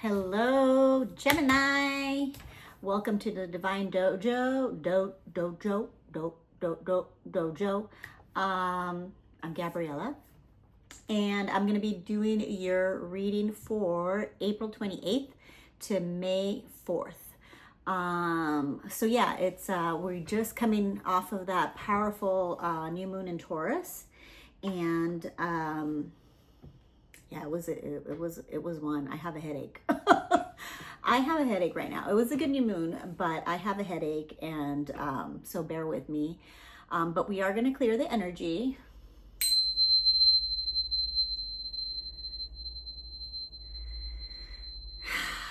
Hello, Gemini. Welcome to the Divine Dojo. Dojo. I'm Gabriella, and I'm going to be doing your reading for April 28th to May 4th. So yeah, it's we're just coming off of that powerful new moon in Taurus, and yeah, it was one. I have a headache. I have a headache right now. It was a good new moon, but I have a headache, and so bear with me. But we are going to clear the energy.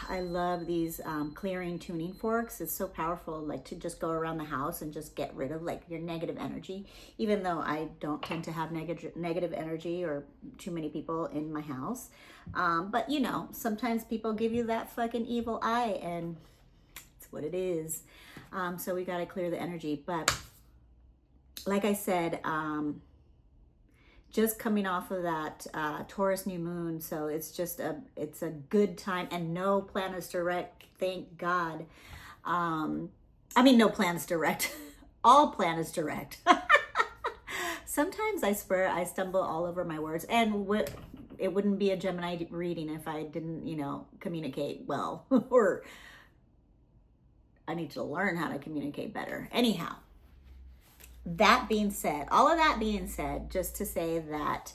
I love these clearing tuning forks. It's so powerful, like to just go around the house and just get rid of like your negative energy, even though I don't tend to have negative energy or too many people in my house. But you know, sometimes people give you that fucking evil eye, and it's what it is. So we got to clear the energy. But like I said, just coming off of that Taurus new moon, so it's a good time, and no planets direct, thank God. I mean, no planets direct, all planets direct. Sometimes I swear I stumble all over my words, and it wouldn't be a Gemini reading if I didn't, communicate well, or I need to learn how to communicate better. Anyhow. That being said, all of that being said, just to say that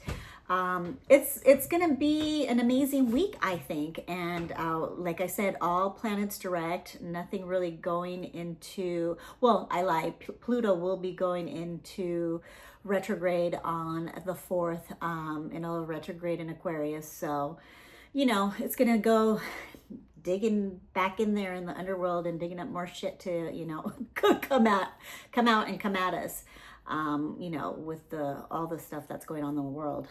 it's gonna be an amazing week, I think. And like I said, all planets direct, nothing really going into, well, I lied, Pluto will be going into retrograde on the 4th, and it'll retrograde in Aquarius. So, it's gonna go digging back in there in the underworld and digging up more shit to, come out and come at us, with all the stuff that's going on in the world.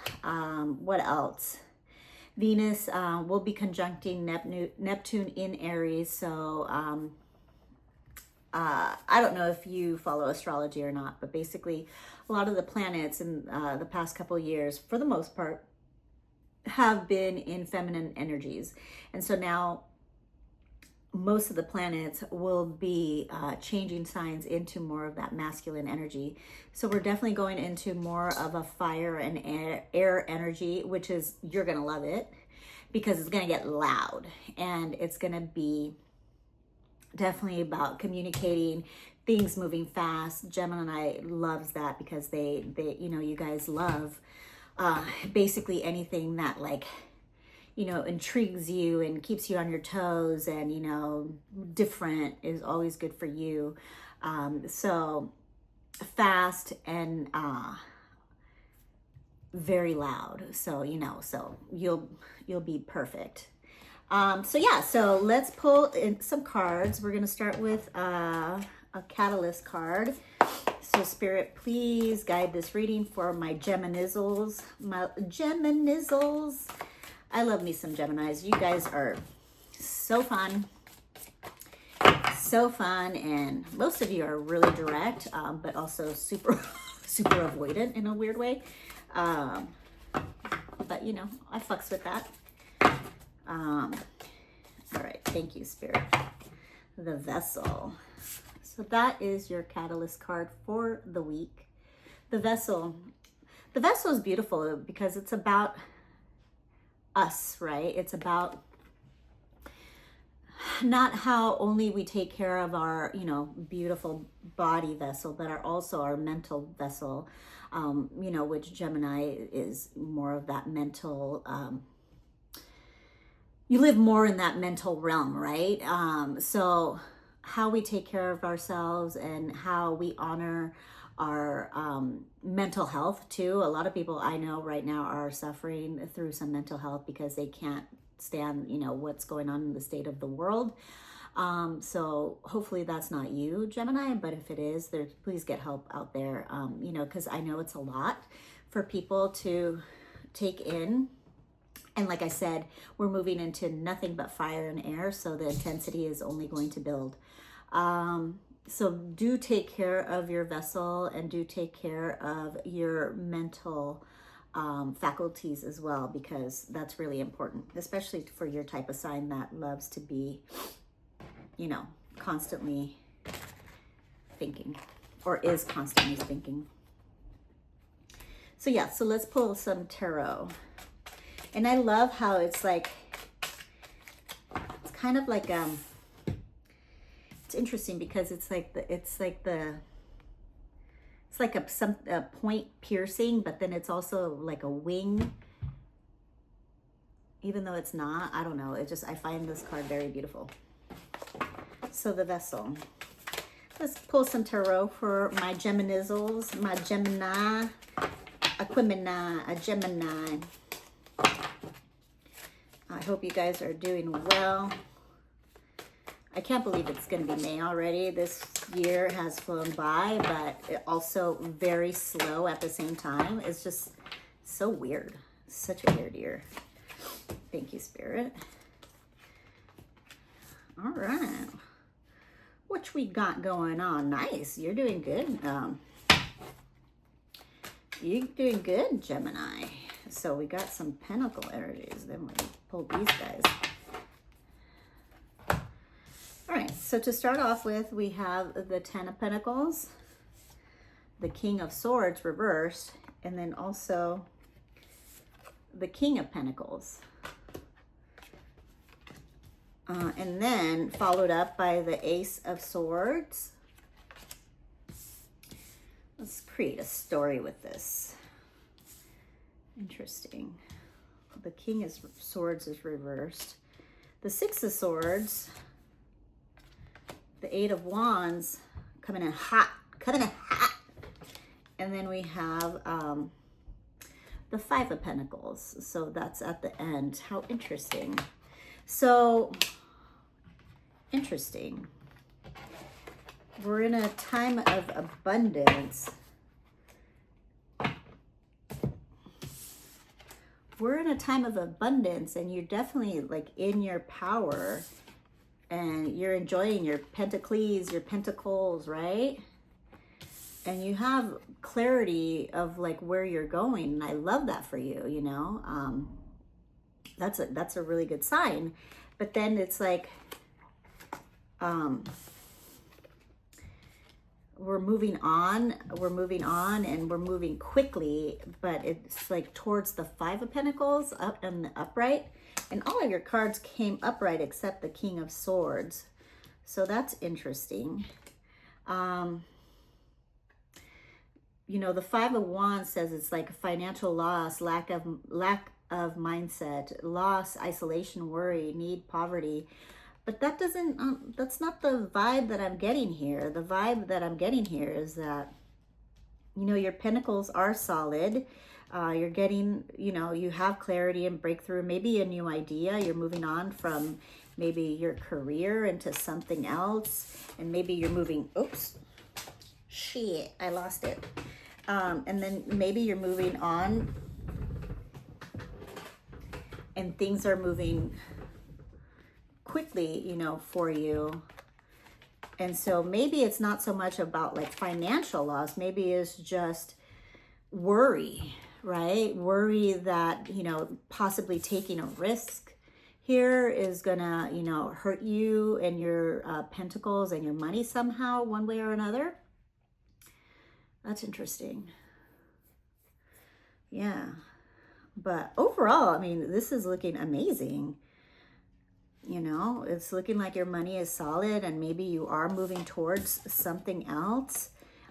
What else? Venus will be conjuncting Neptune in Aries. So I don't know if you follow astrology or not, but basically a lot of the planets in the past couple of years, for the most part, have been in feminine energies. And so now most of the planets will be changing signs into more of that masculine energy. So we're definitely going into more of a fire and air energy, which is, you're going to love it because it's going to get loud, and it's going to be definitely about communicating, things moving fast. Gemini loves that because they you guys love basically anything that intrigues you and keeps you on your toes, and, different is always good for you. So fast and very loud. So, so you'll be perfect. So let's pull in some cards. We're going to start with a catalyst card. So Spirit, please guide this reading for my Geminizzles. I love me some Geminis. You guys are so fun, and most of you are really direct, but also super avoidant in a weird way. But I fucks with that. All right, thank you, Spirit. The Vessel. So that is your catalyst card for the week. The Vessel is beautiful because it's about us, right? It's about not how only we take care of our, beautiful body vessel, but also our mental vessel, which Gemini is more of that mental, you live more in that mental realm, right? So how we take care of ourselves and how we honor our mental health too. A lot of people I know right now are suffering through some mental health because they can't stand, what's going on in the state of the world. So hopefully that's not you, Gemini, but if it is, please get help out there, because I know it's a lot for people to take in. And like I said, we're moving into nothing but fire and air, so the intensity is only going to build. So do take care of your vessel, and do take care of your mental faculties as well, because that's really important, especially for your type of sign that loves to be, you know, constantly thinking, or is constantly thinking. So yeah, so let's pull some tarot. And I love how it's like, it's kind of like, it's interesting because it's like a point piercing, but then it's also like a wing, even though it's not. I don't know. I find this card very beautiful. So the vessel. Let's pull some tarot for my Geminizzles, my Gemini, a Gemini. I hope you guys are doing well. I can't believe it's going to be May already. This year has flown by, but also very slow at the same time. It's just so weird. Such a weird year. Thank you, Spirit. All right. What we got going on? Nice. You're doing good. You're doing good, Gemini. So we got some pentacle energies. Then we pulled these guys. All right, so to start off with, we have the Ten of Pentacles, the King of Swords reversed, and then also the King of Pentacles. And then followed up by the Ace of Swords. Let's create a story with this. Interesting. The King of Swords is reversed. The Six of Swords, the Eight of Wands coming in hot. And then we have the Five of Pentacles. So that's at the end. How interesting. So interesting. We're in a time of abundance. We're in a time of abundance, and you're definitely like in your power, and you're enjoying your pentacles, your pentacles, right? And you have clarity of like where you're going, and I love that for you, you know. That's a really good sign. But then it's like we're moving on, and we're moving quickly, but it's like towards the Five of Pentacles up and the upright, and all of your cards came upright except the King of Swords. So that's interesting. You know, the Five of Wands says it's like financial loss, lack of mindset, loss, isolation, worry, need, poverty. But that doesn't, that's not the vibe that I'm getting here. The vibe that I'm getting here is that, you know, your pentacles are solid. You're getting, you know, you have clarity and breakthrough, maybe a new idea. You're moving on from maybe your career into something else. And maybe you're moving, oops, shit, I lost it. And then maybe you're moving on and things are moving quickly, you know, for you. And so maybe it's not so much about like financial loss. Maybe it's just worry, right? Worry that, you know, possibly taking a risk here is gonna, you know, hurt you and your pentacles and your money somehow, one way or another. That's interesting. Yeah. But overall, I mean, this is looking amazing. You know, it's looking like your money is solid, and maybe you are moving towards something else.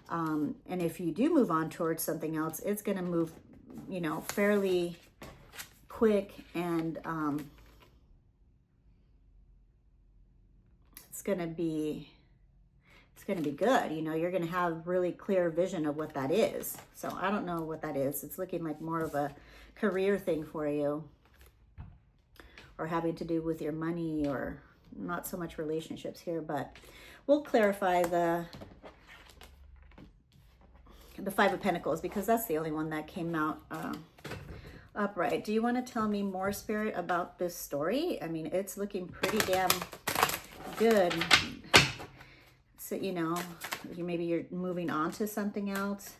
And if you do move on towards something else, it's going to move, you know, fairly quick, and it's going to be good. You know, you're going to have really clear vision of what that is. So I don't know what that is. It's looking like more of a career thing for you, or having to do with your money, or not so much relationships here, but we'll clarify the Five of Pentacles, because that's the only one that came out upright. Do you want to tell me more, Spirit, about this story? I mean, it's looking pretty damn good. So, you know, maybe you're moving on to something else.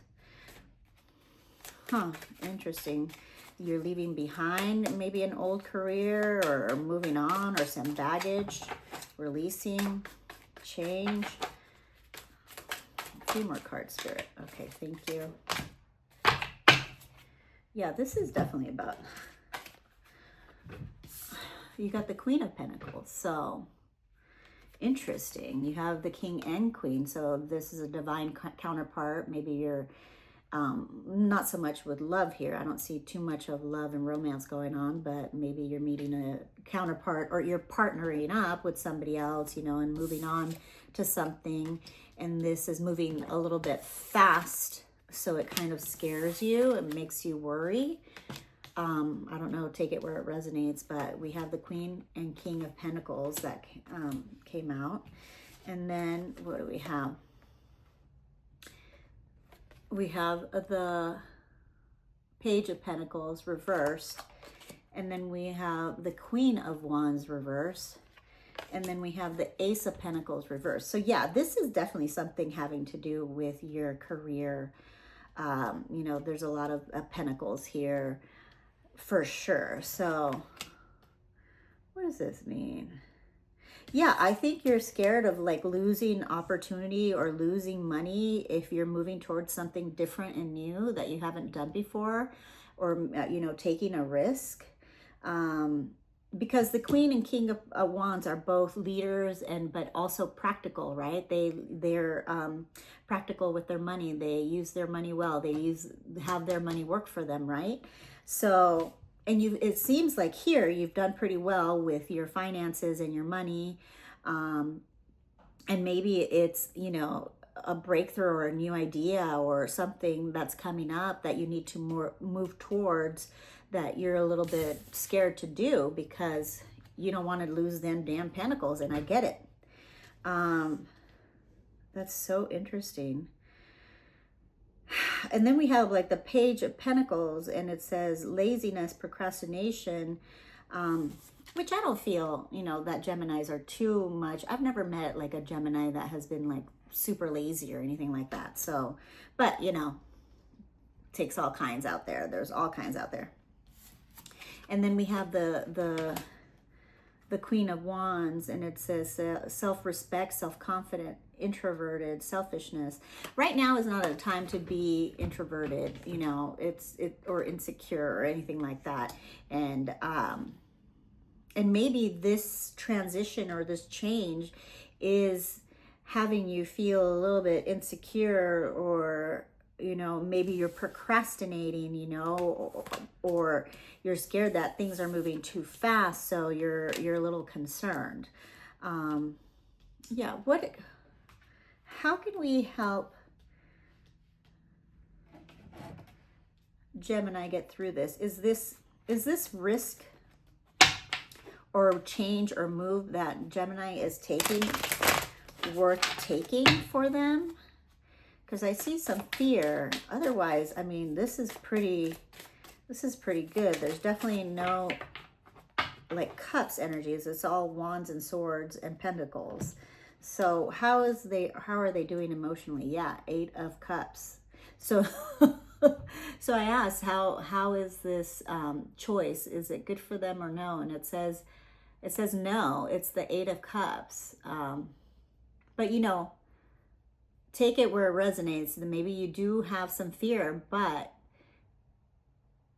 Interesting. You're leaving behind maybe an old career, or moving on, or some baggage, releasing, change. A few more cards, Spirit. Okay, thank you. Yeah, this is definitely about, you got the Queen of Pentacles, so interesting. You have the King and Queen, so this is a divine counterpart. Maybe you're not so much with love here. I don't see too much of love and romance going on, but maybe you're meeting a counterpart, or you're partnering up with somebody else, you know, and moving on to something. And this is moving a little bit fast, so it kind of scares you. It makes you worry. I don't know, take it where it resonates, but we have the Queen and King of Pentacles that came out. And then what do we have? We have the Page of Pentacles reversed, and then we have the Queen of Wands reversed, and then we have the Ace of Pentacles reversed. So yeah, this is definitely something having to do with your career. You know, there's a lot of pentacles here for sure. So what does this mean? Yeah, I think you're scared of like losing opportunity or losing money if you're moving towards something different and new that you haven't done before, or, you know, taking a risk. Because the Queen and King of Wands are both leaders, but also practical, right? They're practical with their money. They use their money well. They have their money work for them, right? So, and it seems like here you've done pretty well with your finances and your money. And maybe it's, you know, a breakthrough or a new idea or something that's coming up that you need to move towards, that you're a little bit scared to do because you don't want to lose them damn pentacles. And I get it. That's so interesting. And then we have like the Page of Pentacles, and it says laziness, procrastination, which I don't feel, you know, that Geminis are too much. I've never met like a Gemini that has been like super lazy or anything like that. So, but you know, takes all kinds out there. There's all kinds out there. And then we have the Queen of Wands, and it says self-respect, self-confident, introverted, selfishness. Right now is not a time to be introverted, you know, or insecure or anything like that. And maybe this transition or this change is having you feel a little bit insecure, or, you know, maybe you're procrastinating, you know, or you're scared that things are moving too fast, so you're a little concerned. Yeah, how can we help Gemini get through this? Is this risk or change or move that Gemini is taking worth taking for them? Because I see some fear. Otherwise, I mean, this is pretty good. There's definitely no like cups energies. It's all wands and swords and pentacles. So how are they doing emotionally? Yeah, 8 of Cups. So so I asked, how is this choice? Is it good for them or no? And it says no. It's the 8 of Cups. But you know, take it where it resonates. Maybe you do have some fear,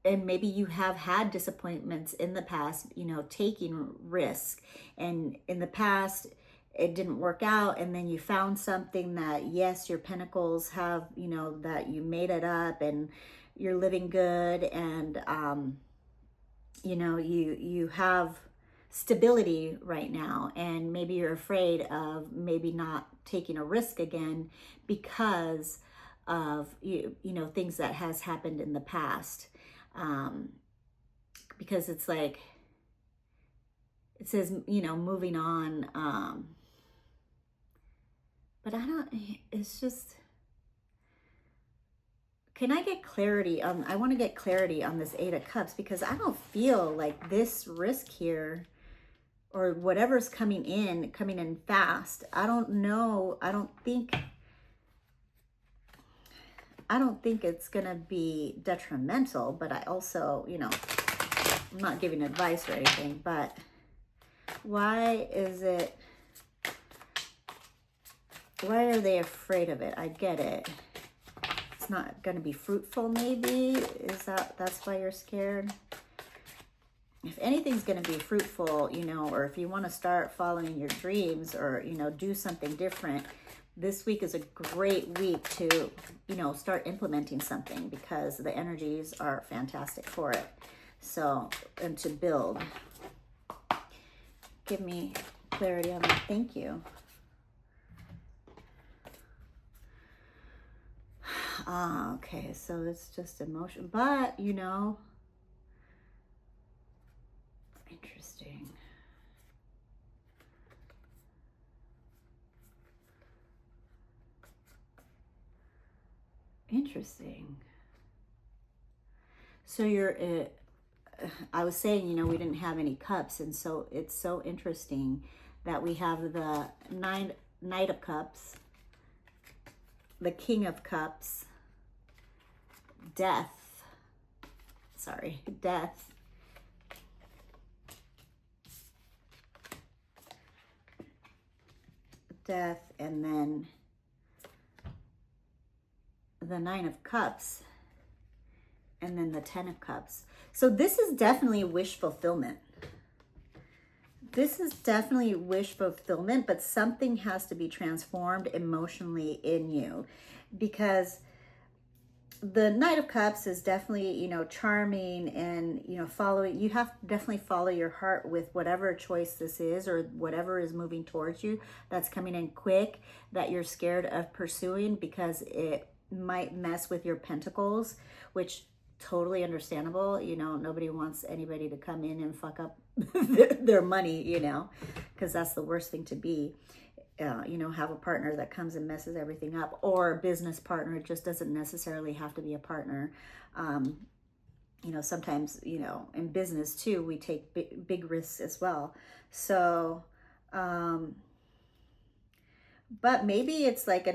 and maybe you have had disappointments in the past, you know, taking risk. And in the past, it didn't work out. And then you found something that, yes, your pentacles have, you know, that you made it up and you're living good. And, you know, you have stability right now, and maybe you're afraid of maybe not taking a risk again because of you know, things that has happened in the past. Because it's like it says, you know, moving on, but it's just, can I get clarity on, I want to get clarity on this 8 of Cups, because I don't feel like this risk here, or whatever's coming in fast. I don't know. I don't think, I don't think it's going to be detrimental, but I also, you know, I'm not giving advice or anything, but why are they afraid of it? I get it. It's not going to be fruitful, maybe. That's why you're scared? If anything's going to be fruitful, you know, or if you want to start following your dreams or, you know, do something different, this week is a great week to, you know, start implementing something because the energies are fantastic for it. So, and to build. Give me clarity on that. Thank you. Okay, so it's just emotion, but you know, interesting. Interesting. So I was saying, you know, we didn't have any cups, and so it's so interesting that we have the Knight of Cups, the King of Cups, Death, and then the Nine of Cups, and then the 10 of Cups. So this is definitely wish fulfillment. This is definitely wish fulfillment, but something has to be transformed emotionally in you, because the Knight of Cups is definitely, you know, charming and, you know, you have to definitely follow your heart with whatever choice this is or whatever is moving towards you that's coming in quick that you're scared of pursuing because it might mess with your pentacles, which totally understandable. You know, nobody wants anybody to come in and fuck up their money, you know, because that's the worst thing to be. You know, have a partner that comes and messes everything up, or a business partner. It just doesn't necessarily have to be a partner. You know, sometimes, you know, in business too, we take big risks as well. So, but maybe it's like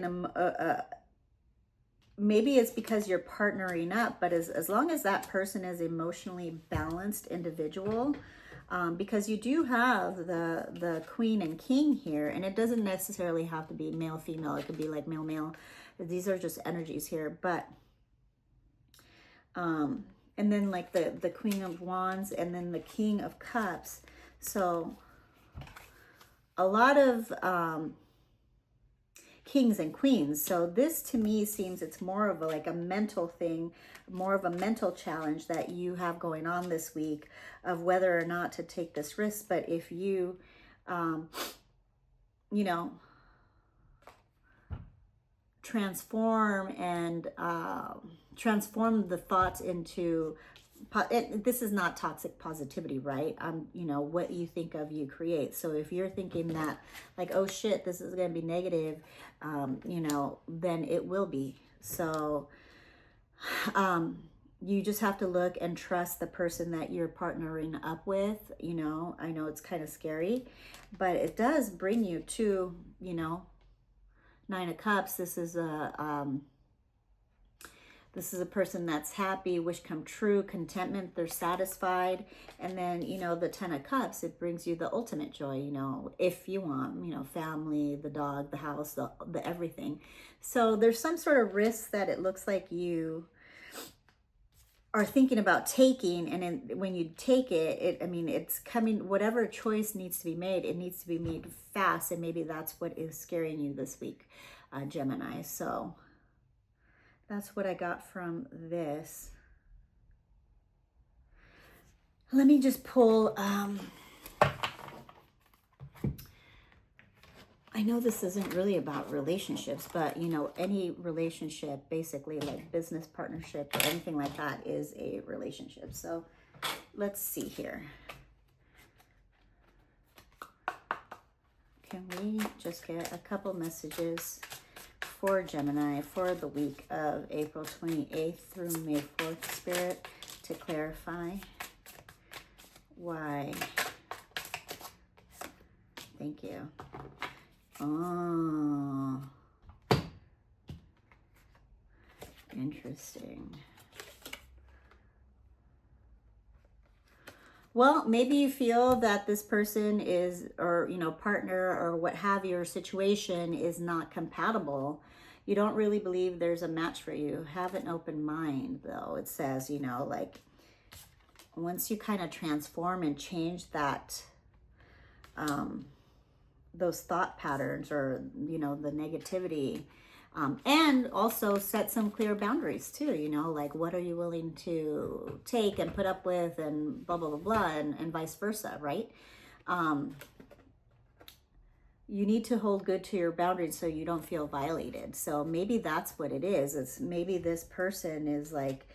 maybe it's because you're partnering up, but as long as that person is emotionally balanced individual, because you do have the Queen and King here, and it doesn't necessarily have to be male, female. It could be like male, male. These are just energies here, but, and then like the Queen of Wands and then the King of Cups. So a lot of, kings and queens. So this to me seems it's more of like a mental thing, more of a mental challenge that you have going on this week of whether or not to take this risk. But if you, you know, transform the thoughts into, this is not toxic positivity, right? You know, what you think of, you create. So if you're thinking that like, oh shit, this is going to be negative, you know, then it will be. So, you just have to look and trust the person that you're partnering up with. You know, I know it's kind of scary, but it does bring you to, you know, Nine of Cups. This is a person that's happy, wish come true, contentment, they're satisfied. And then, you know, the 10 of Cups, it brings you the ultimate joy, you know, if you want, you know, family, the dog, the house, the everything. So there's some sort of risk that it looks like you are thinking about taking, and then when you take it, I mean, it's coming, whatever choice needs to be made, it needs to be made fast, and maybe that's what is scaring you this week, Gemini. So that's what I got from this. Let me just pull, I know this isn't really about relationships, but you know, any relationship, basically like business partnership or anything like that is a relationship. So let's see here. Can we just get a couple messages for Gemini for the week of April 28th through May 4th, Spirit, to clarify why? Thank you. Oh. Interesting. Well, maybe you feel that this person is, or, you know, partner or what have you, or situation is not compatible. You don't really believe there's a match for you. Have an open mind, though. It says, you know, like, once you kind of transform and change that, those thought patterns, or, you know, the negativity, and also set some clear boundaries too, you know, like what are you willing to take and put up with, and blah, blah, blah, blah, and vice versa, right? You need to hold good to your boundaries so you don't feel violated. So maybe that's what it is. It's maybe this person is like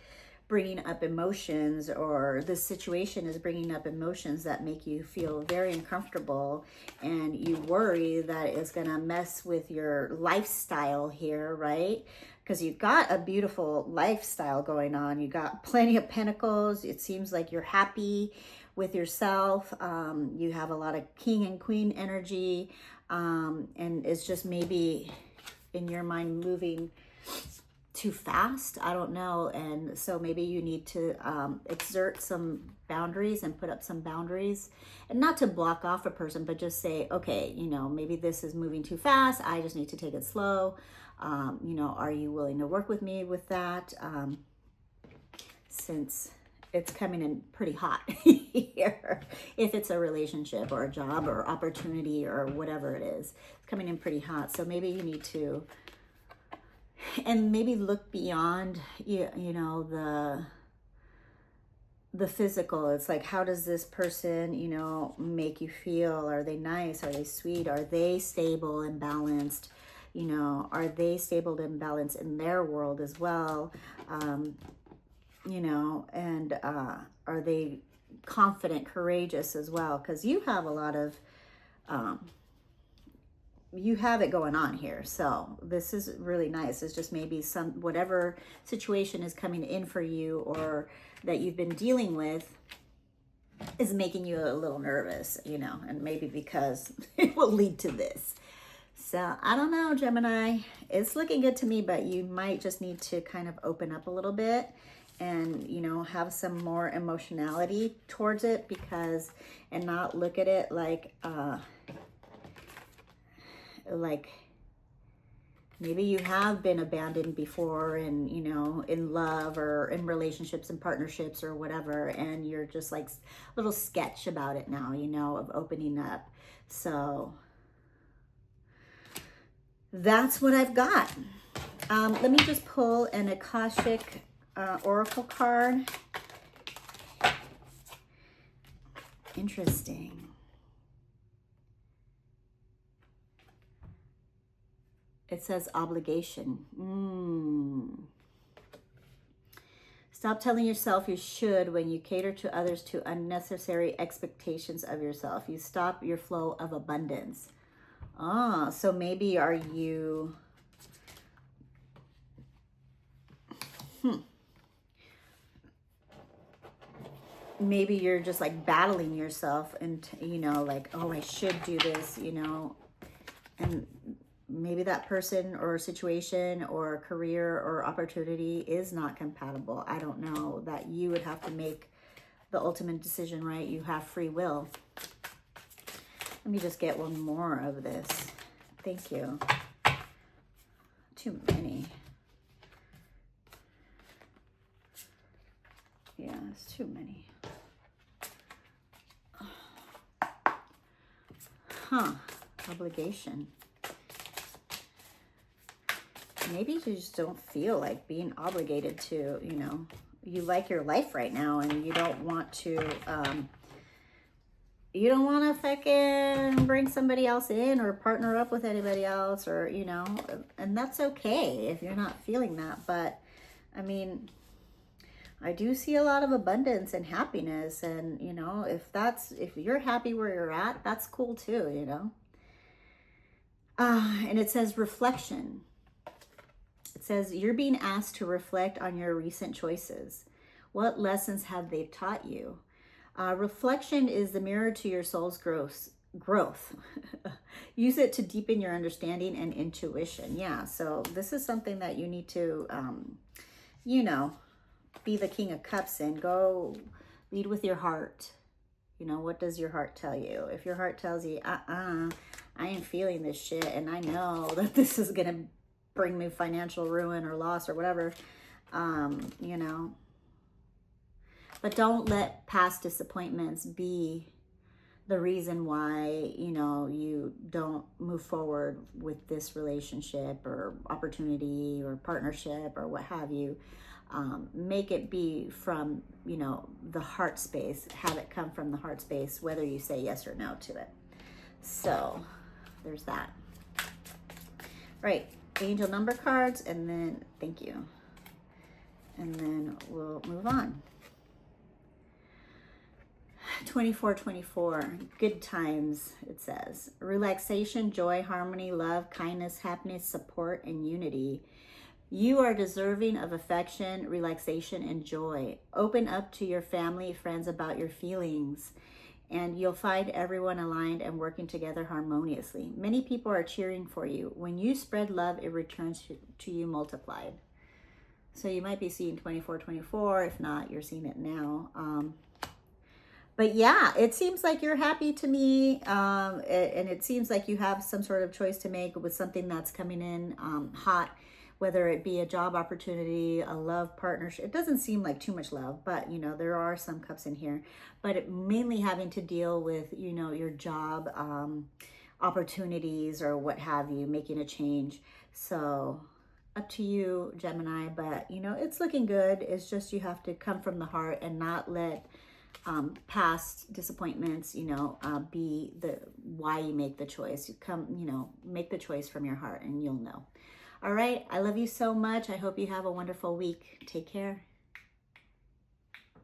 bringing up emotions, or this situation is bringing up emotions that make you feel very uncomfortable, and you worry that it's going to mess with your lifestyle here, right? Because you've got a beautiful lifestyle going on. You got plenty of pentacles. It seems like you're happy with yourself. You have a lot of king and queen energy, and it's just maybe in your mind moving too fast. I don't know. And so maybe you need to exert some boundaries and put up some boundaries, and not to block off a person, but just say, okay, you know, maybe this is moving too fast. I just need to take it slow. You know, are you willing to work with me with that? Since it's coming in pretty hot here, if it's a relationship or a job or opportunity or whatever it is, it's coming in pretty hot. So maybe you need to, and maybe look beyond, you know, the physical. It's like, how does this person, you know, make you feel? Are they nice? Are they sweet? Are they stable and balanced? You know, are they stable and balanced in their world as well? You know, and are they confident, courageous as well? Because you have a lot of you have it going on here. So this is really nice. It's just maybe some, whatever situation is coming in for you, or that you've been dealing with, is making you a little nervous, you know, and maybe because it will lead to this. So I don't know, Gemini, it's looking good to me, but you might just need to kind of open up a little bit and, you know, have some more emotionality towards it, because, and not look at it like maybe you have been abandoned before, and, you know, in love or in relationships and partnerships or whatever, and you're just like a little sketch about it now, you know, of opening up. So that's what I've got. Let me just pull an Akashic Oracle card. Interesting. It says obligation. Stop telling yourself you should when you cater to others to unnecessary expectations of yourself. You stop your flow of abundance. So maybe are you... Maybe you're just like battling yourself and, you know, like, oh, I should do this, you know, and maybe that person or situation or career or opportunity is not compatible. I don't know. That you would have to make the ultimate decision, right? You have free will. Let me just get one more of this. Thank you. Too many. Yeah, it's too many. Obligation. Maybe you just don't feel like being obligated to, you know, you like your life right now, and you don't want to, fucking bring somebody else in or partner up with anybody else, or, you know, and that's okay if you're not feeling that. But I mean, I do see a lot of abundance and happiness, and, you know, if you're happy where you're at, that's cool too, you know. And it says reflection. It says you're being asked to reflect on your recent choices. What lessons have they taught you? Reflection is the mirror to your soul's growth. Use it to deepen your understanding and intuition. Yeah, so this is something that you need to you know, be the King of Cups and go lead with your heart. You know, what does your heart tell you? If your heart tells you, I ain't feeling this shit, and I know that this is going to bring me financial ruin or loss or whatever, you know. But don't let past disappointments be the reason why, you know, you don't move forward with this relationship or opportunity or partnership or what have you. Make it be from, you know, the heart space. Have it come from the heart space, whether you say yes or no to it. So there's that. Right, angel number cards, and then thank you. And then we'll move on. 2424, good times, it says. Relaxation, joy, harmony, love, kindness, happiness, support, and unity. You are deserving of affection, relaxation, and joy. Open up to your family, friends about your feelings, and you'll find everyone aligned and working together harmoniously. Many people are cheering for you. When you spread love, it returns to you multiplied. So you might be seeing 2424. If not, you're seeing it now. But yeah, it seems like you're happy to me, and it seems like you have some sort of choice to make with something that's coming in hot, whether it be a job opportunity, a love partnership. It doesn't seem like too much love, but you know, there are some cups in here, but it mainly having to deal with, you know, your job opportunities or what have you, making a change. So up to you, Gemini, but you know, it's looking good. It's just you have to come from the heart and not let past disappointments, you know, be the why you make the choice. You come, you know, make the choice from your heart and you'll know. All right. I love you so much. I hope you have a wonderful week. Take care.